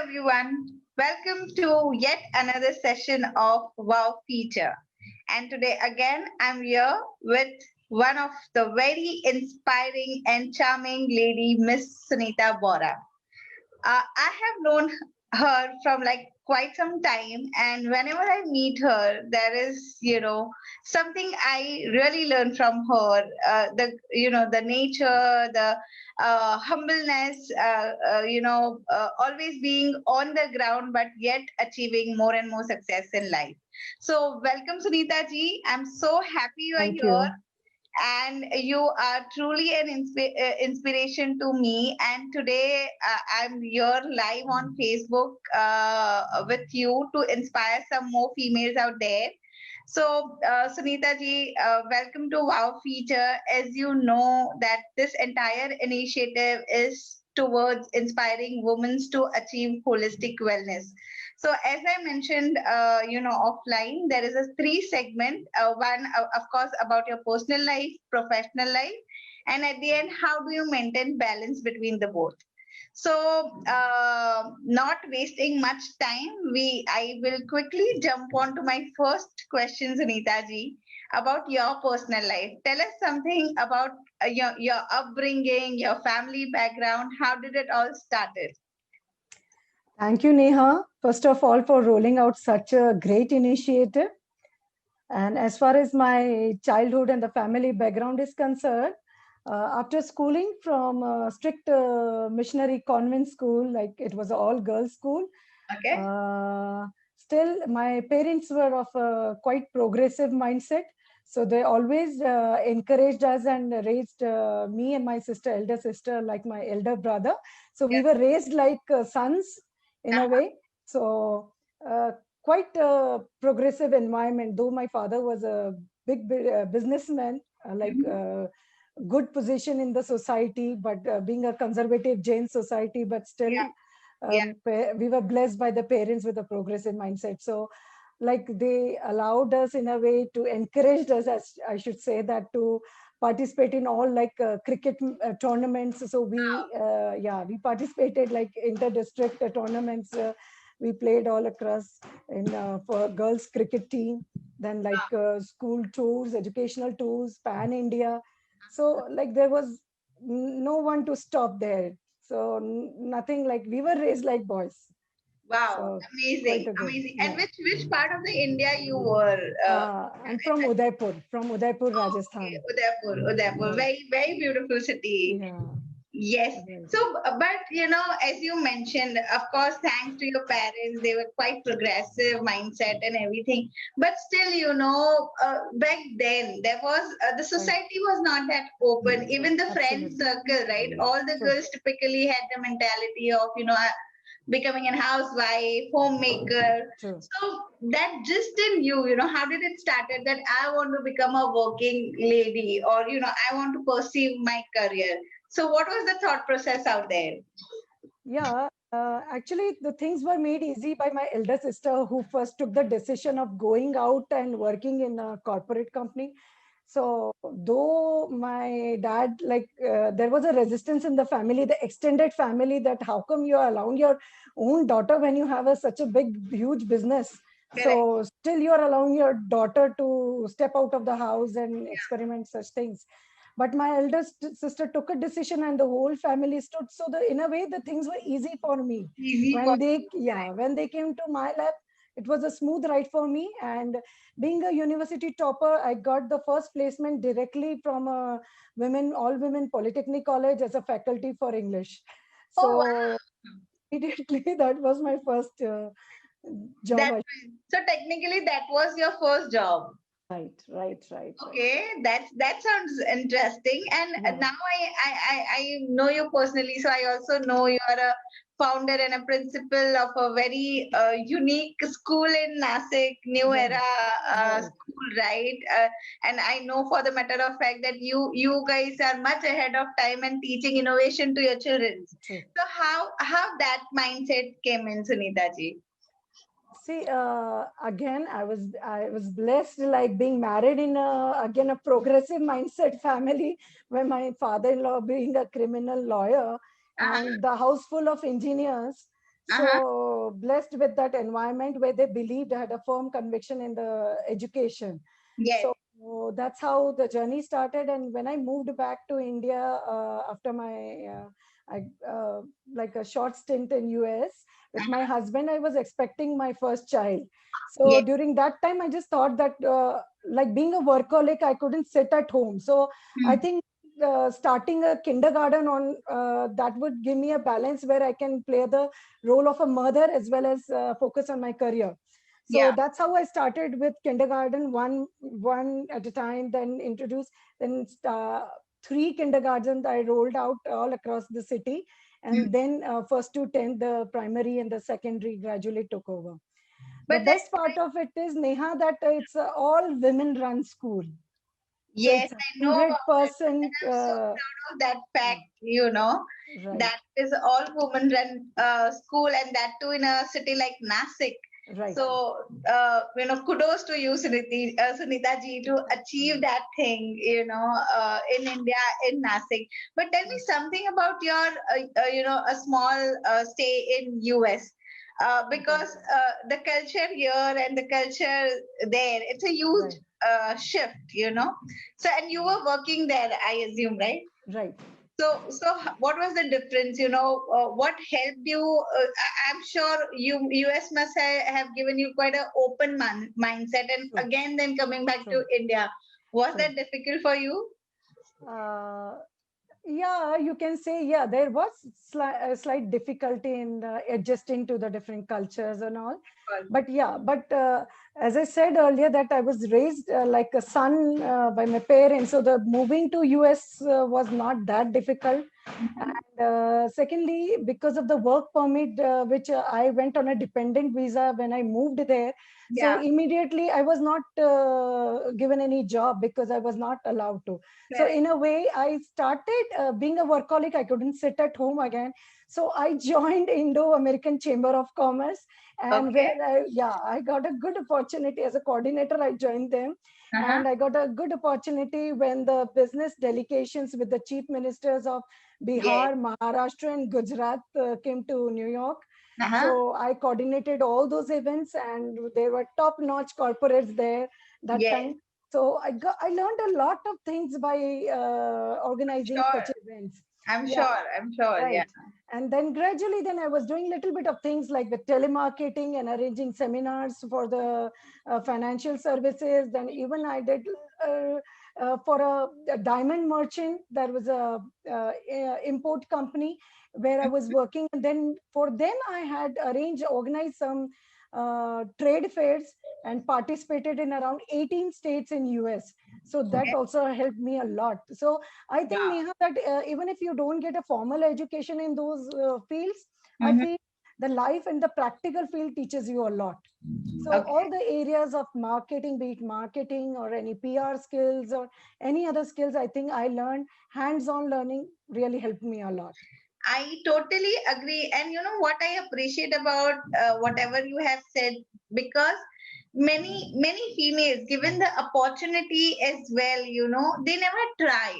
everyone. Welcome to yet another session of Wow Feature. And today again, I'm here with one of the very inspiring and charming lady, Miss Sunita Bora. I have known her from like quite some time, and whenever I meet her, there is, something I really learn from her. The nature, the humbleness, always being on the ground, but yet achieving more and more success in life. So, welcome, Sunita ji. I'm so happy you are Thank here, you. and you are truly an inspiration to me. And today I'm here live on Facebook with you to inspire some more females out there. So, Sunita ji, welcome to Wow Feature. As you know, that this entire initiative is towards inspiring women to achieve holistic wellness. So, as I mentioned, offline, there is a three segment. One, of course, about your personal life, professional life, and at the end, how do you maintain balance between the both? So, not wasting much time, I will quickly jump on to my first question, Sunita ji, about your personal life. Tell us something about your upbringing, your family background. How did it all started? Thank you, Neha, first of all, for rolling out such a great initiative. And as far as my childhood and the family background is concerned, after schooling from a strict missionary convent school, like it was an all girls school, Okay. uh, still my parents were of a quite progressive mindset. So they always encouraged us and raised me and my sister, elder sister, like my elder brother. So we Yes. were raised like sons in a way. So uh, quite a progressive environment, though my father was a big businessman, good position in the society, but being a conservative Jain society, but still Yeah. Yeah. we were blessed by the parents with a progressive mindset. So like they allowed us in a way to encourage us, as I should say, that to participate in all like cricket tournaments. So we participated like inter-district tournaments. We played all across in for girls cricket team, then like school tours, educational tours, pan India. So like there was no one to stop there. So nothing, like we were raised like boys. Wow, So quite amazing, a good, amazing. And yeah. which part of the India you were? I'm from Udaipur, Oh, okay, Rajasthan. Udaipur, Udaipur, Yeah, very very beautiful city. yeah, Yes. right. So, but as you mentioned, of course, thanks to your parents, they were quite progressive mindset and everything. But still, back then there was the Right, society was not that open. Even the friend absolutely. circle, right? All the True, girls typically had the mentality of becoming a housewife, homemaker. true. So that just in you, how did it started that I want to become a working lady, or I want to pursue my career. So what was the thought process out there? Yeah, actually, the things were made easy by my elder sister, who first took the decision of going out and working in a corporate company. So, though my dad, there was a resistance in the family, the extended family, that how come you are allowing your own daughter when you have such a big, huge business? Correct. So, still you are allowing your daughter to step out of the house and experiment such things. But my eldest sister took a decision and the whole family stood. So in a way, the things were easy for me. Easy for When they came to my lap, it was a smooth ride for me. And being a university topper, I got the first placement directly from a all women polytechnic college as a faculty for English. oh wow. So immediately that was my first job. That so technically that was your first job. Right. Okay, that sounds interesting. And Yeah. now I know you personally, so I also know you are a founder and a principal of a very unique school in Nashik, New Yeah. Era Right. school, right? And I know for the matter of fact that you guys are much ahead of time and teaching innovation to your children. True. So how that mindset came in, Sunita ji? See, again, I was blessed, like being married in again a progressive mindset family, where my father-in-law being a criminal lawyer, Uh-huh. and the house full of engineers. So blessed with that environment where they believed, had a firm conviction in the education. Yes. So that's how the journey started. And when I moved back to India after my like a short stint in US with my husband, I was expecting my first child. So Yes. during that time, I just thought that like being a workaholic, I couldn't sit at home. So I think starting a kindergarten on that would give me a balance where I can play the role of a mother as well as focus on my career. So Yeah. that's how I started with kindergarten, one at a time, then introduced, then three kindergartens I rolled out all across the city. And then first to 10th, the primary and the secondary gradually took over. The But then, best part of it is, Neha, that it's all women run school. So yes, it's a I know about it. 100%. And I'm so proud of that fact, you know, Right, that is all women run school, and that too in a city like Nasik. right. So, kudos to you, Sunita ji, to achieve that thing, in India, in Nasik. But tell me something about your, a small stay in US. Because the culture here and the culture there, it's a huge Right, shift, So, and you were working there, I assume, right? right. What was the difference? What helped you? I'm sure US must have given you quite an open mindset, and True, again, then coming back to true, India, was true. that difficult for you? Uh, yeah, you can say, yeah, there was a slight difficulty in adjusting to the different cultures and all. But yeah, but as I said earlier, that I was raised like a son by my parents. So the moving to US was not that difficult. And secondly, because of the work permit, which I went on a dependent visa when I moved there. So Yeah, immediately I was not given any job because I was not allowed to. So correct. in a way, I started being a workaholic. I couldn't sit at home again. So I joined Indo-American Chamber of Commerce, and Okay. where I got a good opportunity as a coordinator. I joined them, Uh-huh. and I got a good opportunity when the business delegations with the chief ministers of Yes. Bihar, Maharashtra, and Gujarat came to New York. Uh-huh. So I coordinated all those events, and there were top-notch corporates there that Yes. time. So I learned a lot of things by organizing such Sure. events. I'm Yeah, sure. I'm sure. Yeah. right. And then gradually, then I was doing a little bit of things like the telemarketing and arranging seminars for the financial services. Then even I did for a diamond merchant. There was a import company where I was working. And then for them, I had organized some trade fairs and participated in around 18 states in US. So that Okay. also helped me a lot. So I think, Wow. Neha, that even if you don't get a formal education in those fields, I Mhm. feel the life and the practical field teaches you a lot. So Okay. all the areas of marketing, be it marketing or any PR skills or any other skills, I think I learned hands-on learning really helped me a lot. I totally agree. And you know what I appreciate about whatever you have said, because many females, given the opportunity as well, they never try,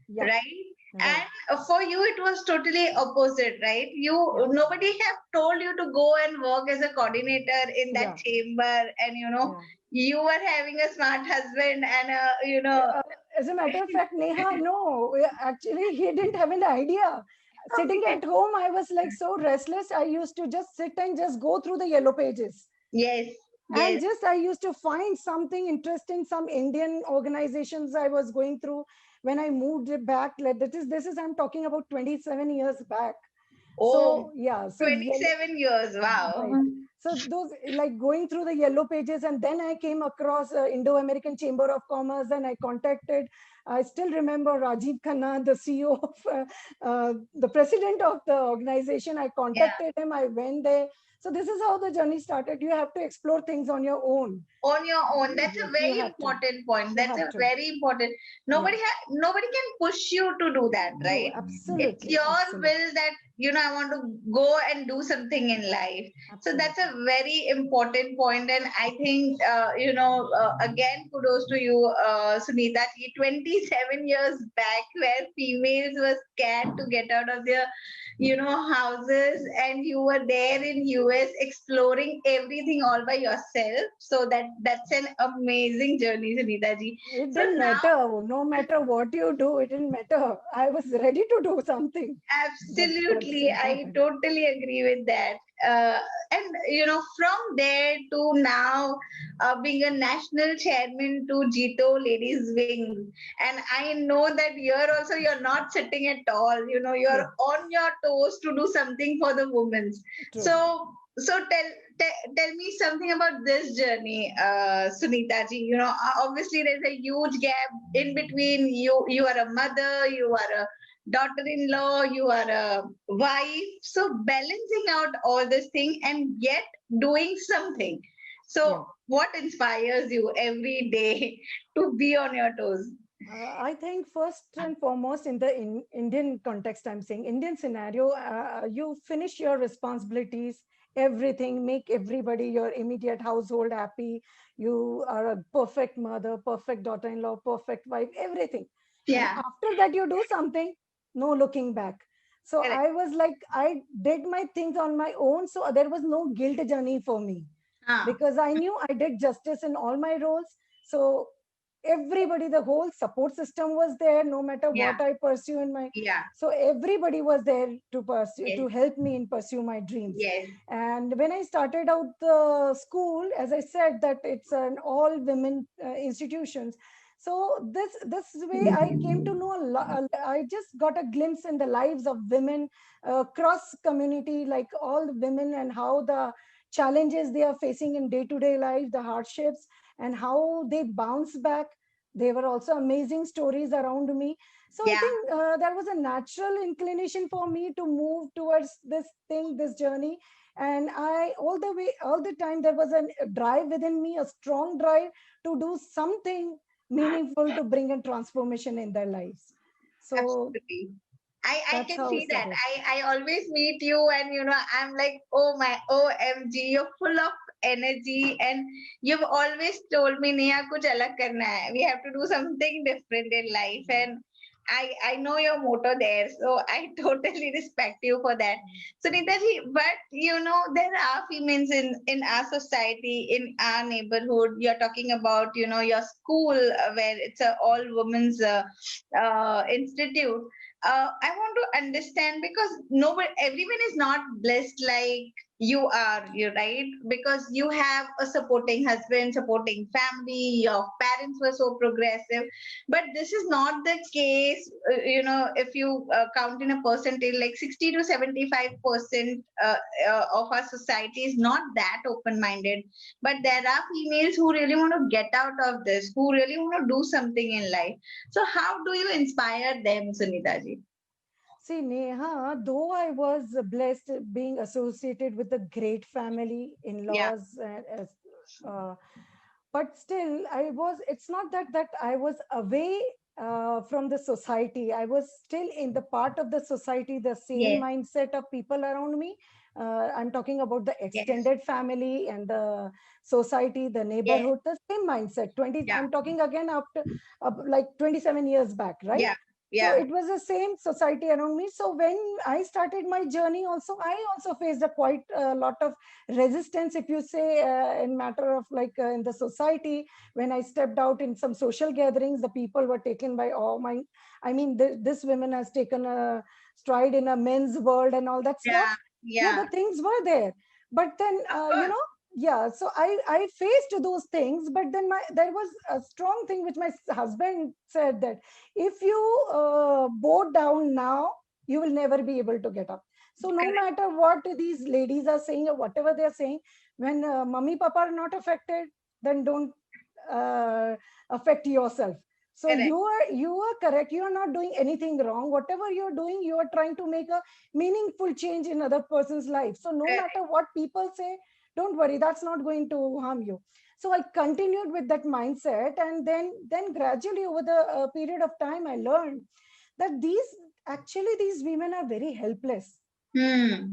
Yeah, right? right. And for you, it was totally opposite, right? Yeah, Nobody have told you to go and work as a coordinator in that yeah, chamber, and yeah. you were having a smart husband and Uh, as a matter of fact, Neha, no, actually, he didn't have an idea. Sitting okay. at home, I was like so restless. I used to just sit and just go through the yellow pages. Yes, And yes, just I used to find something interesting, some Indian organizations I was going through when I moved back. Like this is I'm talking about 27 years back. oh, So yeah, so yellow, 27 years, wow. right. So those like going through the yellow pages, and then I came across Indo-American Chamber of Commerce, and I contacted. I still remember Rajiv Khanna, the CEO of the president of the organization. I Yeah. contacted him. I went there. So this is how the journey started. You have to explore things on your own. On your own, that's a Yes, you very have to. important point. You That's have a to. very important. Yeah. Nobody can push you to do that, No, right? It's absolutely, your absolutely, will that I want to go and do something in life. So that's absolutely. a very important point, and I think again, kudos to you, Sunita. 27 27 years back, where females were scared to get out of their, houses, and you were there in US exploring everything all by yourself. So that's an amazing journey, Sunita ji. It So didn't now, matter. No matter what you do, it didn't matter. I was ready to do something. That's absolutely, I important. totally agree with that. And from there to now, being a national chairman to Jito Ladies Wing, and I know that here also you're not sitting at all. Yeah, You're on your toes to do something for the women. true. So tell me something about this journey, Sunita ji. Obviously there's a huge gap in between. You are a mother, you are a daughter-in-law, you are a wife. So balancing out all this thing and yet doing something. Yeah. So what inspires you every day to be on your toes? I think first and foremost in the Indian context, I'm saying Indian scenario, you finish your responsibilities, everything, make everybody, your immediate household happy. You are a perfect mother, perfect daughter-in-law, perfect wife, everything. And Yeah, after that, you do something, no looking back. So correct. I was like, I did my things on my own. So there was no guilt journey for me Ah, because I knew I did justice in all my roles. So everybody, the whole support system was there, no matter yeah, what I pursue in my. yeah, So everybody was there to pursue, yes, to help me in pursue my dreams. yes, And when I started out the school, as I said, that it's an all women institutions. So this way I came to know a lot. I just got a glimpse in the lives of women, cross community, like all the women, and how the challenges they are facing in day to day life, the hardships, and how they bounce back. They were also amazing stories around me. So I yeah. think there was a natural inclination for me to move towards this thing, this journey. And I, all the way, all the time, there was a drive within me, a strong drive to do something meaningful to bring a transformation in their lives. So Absolutely. I that's can how it see that. started. I always meet you and I'm like, oh my OMG, you're full of energy and you've always told me Neha kuch alag karna hai. We have to do something different in life and I know your motto there. So I totally respect you for that. So Nitaji, but there are females in our society, in our neighborhood. You're talking about, your school where it's a all women's institute. I want to understand because nobody, everyone is not blessed like you are, you right? Because you have a supporting husband, supporting family, your parents were so progressive, but this is not the case. If you count in a percentage, like 60 to 75% of our society is not that open-minded. But there are females who really want to get out of this, who really want to do something in life. So how do you inspire them, Sunita ji? See, Neha, though I was blessed being associated with a great family, Yeah. in-laws, uh, but still, it's not that I was away from the society. I was still in the part of the society, the same Yes. mindset of people around me. I'm talking about the Yes. extended family and the society, the Yes. neighborhood, the same mindset. 20, Yeah. I'm talking again after like 27 years back, right? Yeah. So Yeah. it was the same society around me. So when I started my journey also, I also faced a quite a lot of resistance, if you say, in matter of like in the society. When I stepped out in some social gatherings, the people were taken by, oh my, I mean, this woman has taken a stride in a men's world and all that stuff. Yeah. Yeah, Yeah. the things were there. But then Of course. yeah, so I faced those things. But then there was a strong thing which my husband said, that if you bow down now, you will never be able to get up. So no Correct. matter what these ladies are saying or whatever they're saying, when mummy papa are not affected, then don't uh, affect yourself. So Correct. you are correct. You are not doing anything wrong. Whatever you're doing, you are trying to make a meaningful change in other person's life. So no Correct. matter what people say, don't worry, that's not going to harm you. So I continued with that mindset, and then gradually over the period of time, I learned that these women are very helpless. Hmm.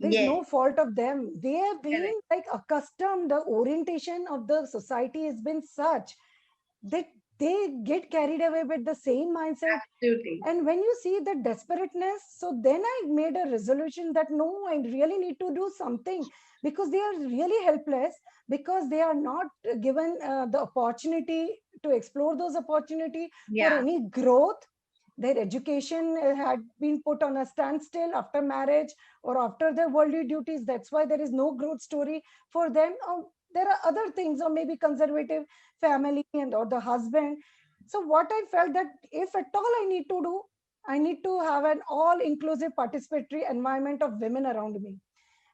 There's Yes. no fault of them. They have Correct. been like accustomed, the orientation of the society has been such that they get carried away with the same mindset. Absolutely. And when you see the desperateness, so then I made a resolution that no, I really need to do something, because they are really helpless, because they are not given the opportunity to explore those opportunity for Yeah. any growth. Their education had been put on a standstill after marriage or after their worldly duties. That's why there is no growth story for them. There are other things, or maybe conservative family and or the husband. So what I felt that if at all I need to do, I need to have an all-inclusive participatory environment of women around me.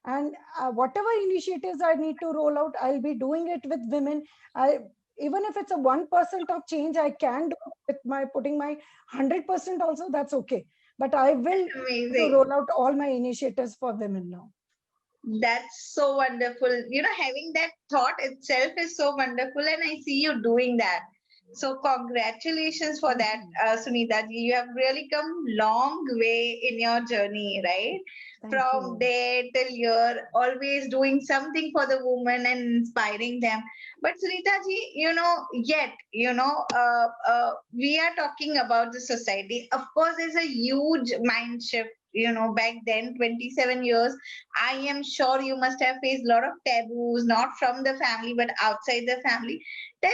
And whatever initiatives I need to roll out, I'll be doing it with women. I, even if it's a 1% of change, I can do with my putting my 100% also, that's okay. But I will to Amazing. roll out all my initiatives for women now. That's so wonderful. Having that thought itself is so wonderful, and I see you doing that. So, congratulations for that, Sunita ji. You have really come long way in your journey, right? Thank From you. there till here, always doing something for the women and inspiring them. But Sunita ji, yet, we are talking about the society. Of course, there's a huge mind shift. Back then, 27 years, I am sure you must have faced a lot of taboos, not from the family, but outside the family. Tell,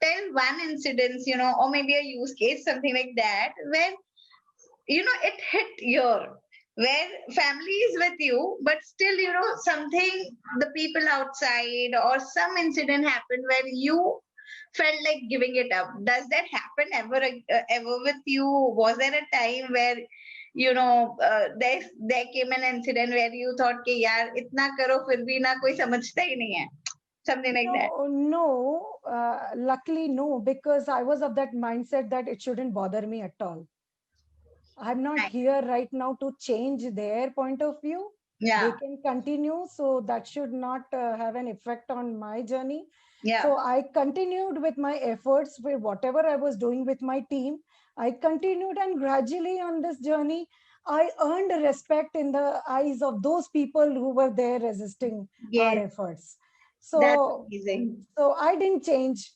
tell one incident, or maybe a use case, something like that, where, it hit your, where family is with you, but still, something, the people outside or some incident happened where you felt like giving it up. Does that happen ever with you? Was there a time where there came an incident where you thought कि यार इतना करो फिर भी ना कोई समझता ही नहीं है, something like that? No, luckily no, because I was of that mindset that it shouldn't bother me at all. I'm not Right. here right now to change their point of view. Yeah. They can continue, so that should not have an effect on my journey. Yeah. So I continued with my efforts with whatever I was doing with my team. I continued, and gradually on this journey, I earned respect in the eyes of those people who were there resisting our Yes, efforts. that's So, amazing. so I didn't change.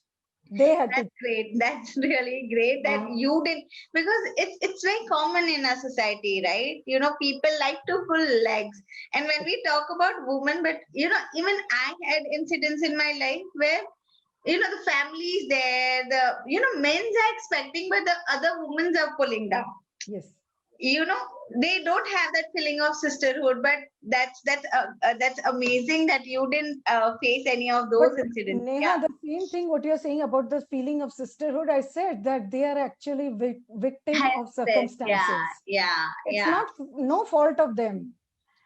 They had to. That's great. That's really great that you did, because it's very common in our society, right? People like to pull legs. And when we talk about women, but even I had incidents in my life where the family is there, the men's are expecting, but the other women's are pulling down. Yes. They don't have that feeling of sisterhood, but that's amazing that you didn't face any of But those incidents. Neha, Yeah. the same thing what you're saying about the feeling of sisterhood, I said that they are actually victim of Yes, yeah, circumstances. yeah, It's yeah. not no fault of them.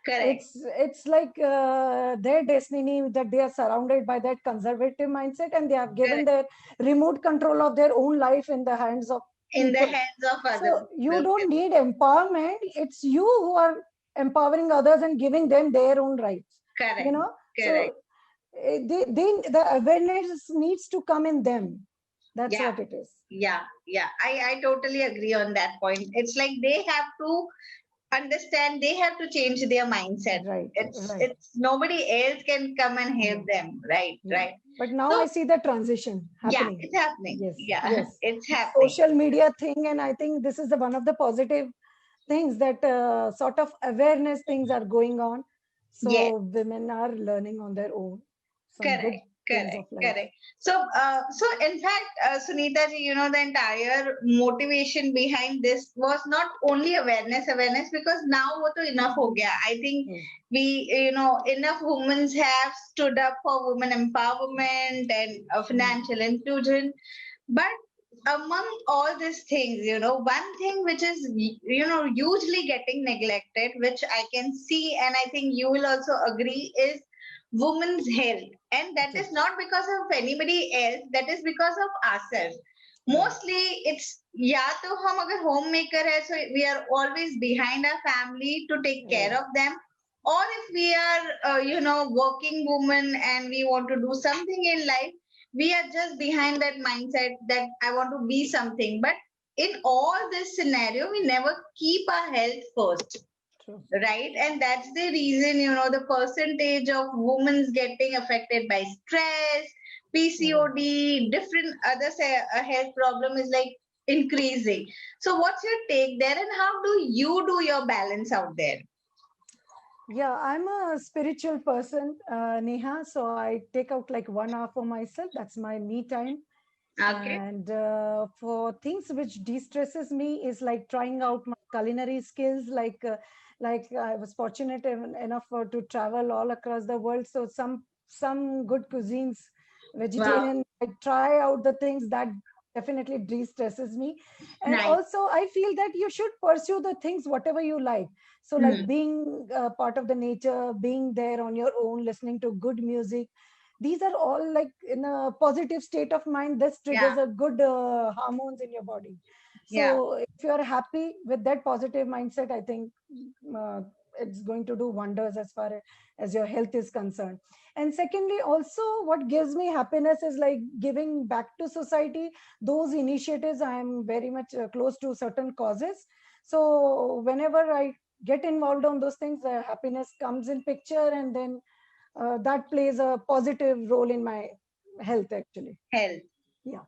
Correct. It's like their destiny that they are surrounded by that conservative mindset, and they have given Correct. their remote control of their own life in the hands of In the people. hands of other So you people. don't need empowerment. It's you who are empowering others and giving them their own rights. Correct. So Correct. the awareness needs to come in them. That's Yeah. what it is. Yeah. Yeah. I totally agree on that point. It's like they have to understand, they have to change their mindset. Right. It's nobody else can come and help them. Right. Yeah. Right. But now So I see the transition yeah, happening. it's happening. Yes. Yeah. Yes. It's The happening. social media thing, and I think this is one of the positive things that sort of awareness things are going on. Yes. So women are learning on their own some good Correct, things correct, of life. correct. So in fact, Sunita ji, the entire motivation behind this was not only awareness, because now wo to enough ho gaya. I think we, enough women have stood up for women empowerment and financial inclusion. But among all these things, one thing which is, hugely getting neglected, which I can see, and I think you will also agree, is women's health. And that is not because of anybody else, that is because of ourselves. Mostly it's या तो हम अगर homemaker है, so we are always behind our family to take care of them, or if we are working woman and we want to do something in life, we are just behind that mindset that I want to be something. But in all this scenario, we never keep our health first. True. Right. And that's the reason, the percentage of women's getting affected by stress, PCOD, different other health problem is like increasing. So what's your take there, and how do you do your balance out there? Yeah, I'm a spiritual person, Neha. So I take out like 1 hour for myself. That's my me time. Okay. And for things which de-stresses me is like trying out my culinary skills. Like I was fortunate enough to travel all across the world. So some good cuisines, Wow. vegetarian. I try out the things that definitely de-stresses me. And Nice. also, I feel that you should pursue the things whatever you like. So, like Hmm. being part of the nature, being there on your own, listening to good music, these are all like in a positive state of mind. This Yeah. triggers a good hormones in your body. Yeah. So if you are happy with that positive mindset, I think uh, it's going to do wonders as far as your health is concerned. And secondly, also what gives me happiness is like giving back to society. Those initiatives, I am very much close to certain causes. So whenever I get involved on those things, happiness comes in picture, and then that plays a positive role in my health actually. Health. Yeah.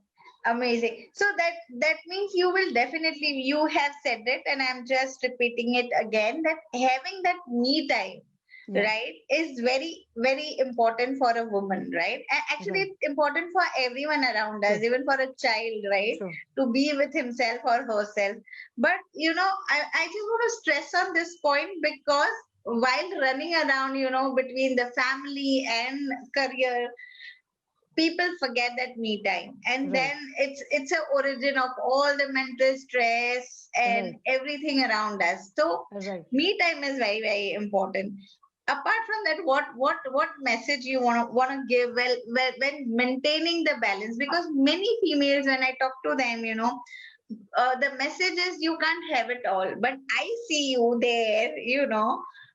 Amazing. So that means you will definitely, you have said it, and I'm just repeating it again, that having that me time, Yeah. right, is very, very important for a woman, right? And actually, Right. it's important for everyone around us, True. even for a child, right, True. to be with himself or herself. But I just want to stress on this point, because while running around, between the family and career, people forget that me time, and Right. then it's a origin of all the mental stress and Right. everything around us. So Right. me time is very, very important. Apart from that, what message you want to give, when maintaining the balance? Because many females, when I talk to them, the message is you can't have it all, but I see you there,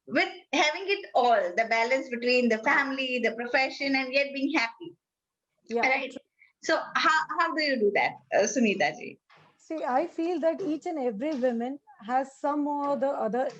with having it all, the balance between the family, the profession, and yet being happy. Yeah. Right. So how do you do that, Sunita ji? See, I feel that each and every woman has some or the other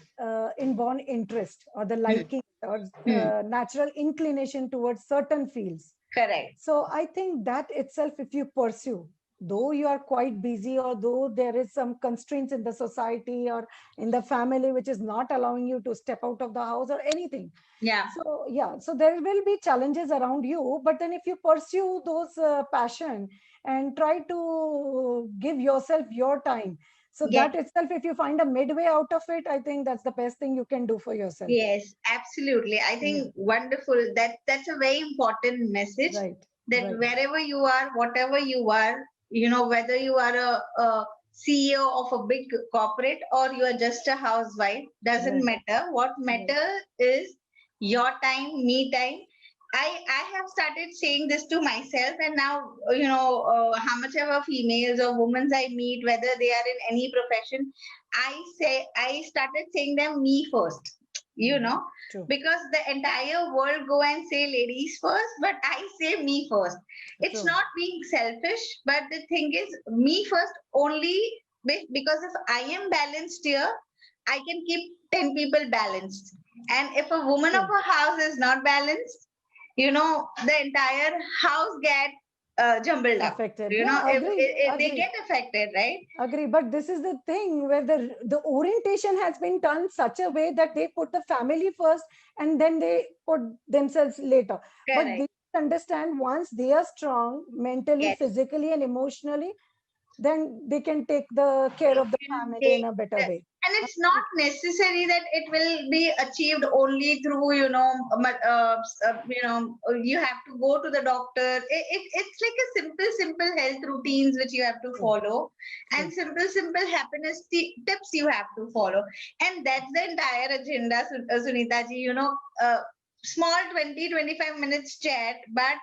inborn interest or the Hmm. liking or Hmm. natural inclination towards certain fields. Correct. So I think that itself, if you pursue, though you are quite busy, or though there is some constraints in the society or in the family which is not allowing you to step out of the house or anything. Yeah. So yeah, so there will be challenges around you, but then if you pursue those passion and try to give yourself your time, so Yes. that itself, if you find a midway out of it, I think that's the best thing you can do for yourself. Yes. Absolutely. I Yeah. think wonderful. That's a very important message. Right. That Right. wherever you are, whatever you are, whether you are a CEO of a big corporate or you are just a housewife, doesn't Right. matter. What Right. matter is your time, me time. I have started saying this to myself, and now how much ever females or women I meet, whether they are in any profession, I started saying them me first. You Mhm. know, True. because the entire world go and say ladies first, but I say me first. It's True. not being selfish, but the thing is me first only, because if I am balanced here, I can keep 10 people balanced. And if a woman of True. a house is not balanced, the entire house get jumbled up. Affected. Yeah. If they Agree. get affected, right? Agree. But this is the thing where the orientation has been done such a way that they put the family first and then they put themselves later. But Correct. they understand once they are strong mentally, Yes. physically, and emotionally, then they can take the care They of the can family in take a better way. and it's not necessary that it will be achieved only through you have to go to the doctor. It's like a simple health routines which you have to True. follow, and True. simple happiness tips you have to follow, and that's the entire agenda, Sunita ji. Small 20-25 minutes chat, but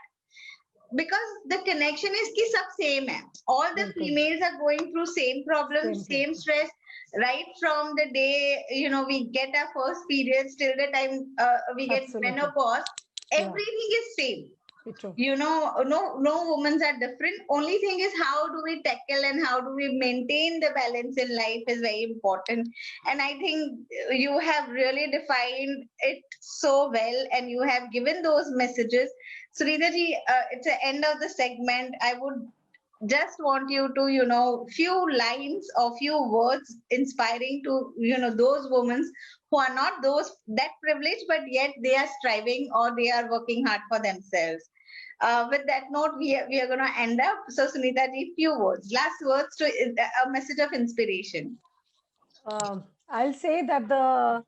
because the connection is ki sab same hai. All the Bilkul. females are going through same problems, Same thing. same stress, right from the day we get our first periods till the time we get Absolutely. menopause. Yeah. Everything is same. True. No women are different. Only thing is, how do we tackle and how do we maintain the balance in life is very important. And I think you have really defined it so well, and you have given those messages. Sunita ji, it's the end of the segment. I would just want you to, few lines or few words inspiring to, those women who are not those that privileged, but yet they are striving or they are working hard for themselves. With that note, we are going to end up. So, Sunita ji, few words, last words to a message of inspiration. I'll say that the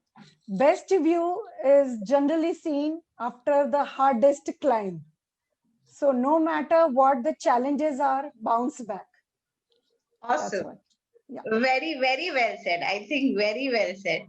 best view is generally seen after the hardest climb. So no matter what the challenges are, bounce back. Awesome. Yeah. Very, very well said. I think very well said.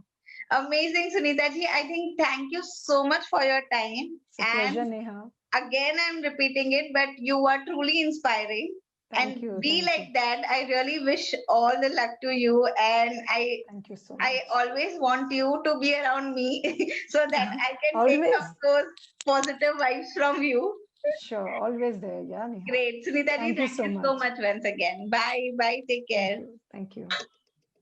Amazing, Sunita ji. I think thank you so much for your time. It's a pleasure, Neha. Again, I'm repeating it, but you are truly inspiring. Thank you. Be like that. I really wish all the luck to you. And thank you so much. I always want you to be around me so that I can take up those positive vibes from you. Sure, always there. Yeah, Neha. Great. Sunita ji, thank you so much once again. Bye. Bye. Take care. Thank you.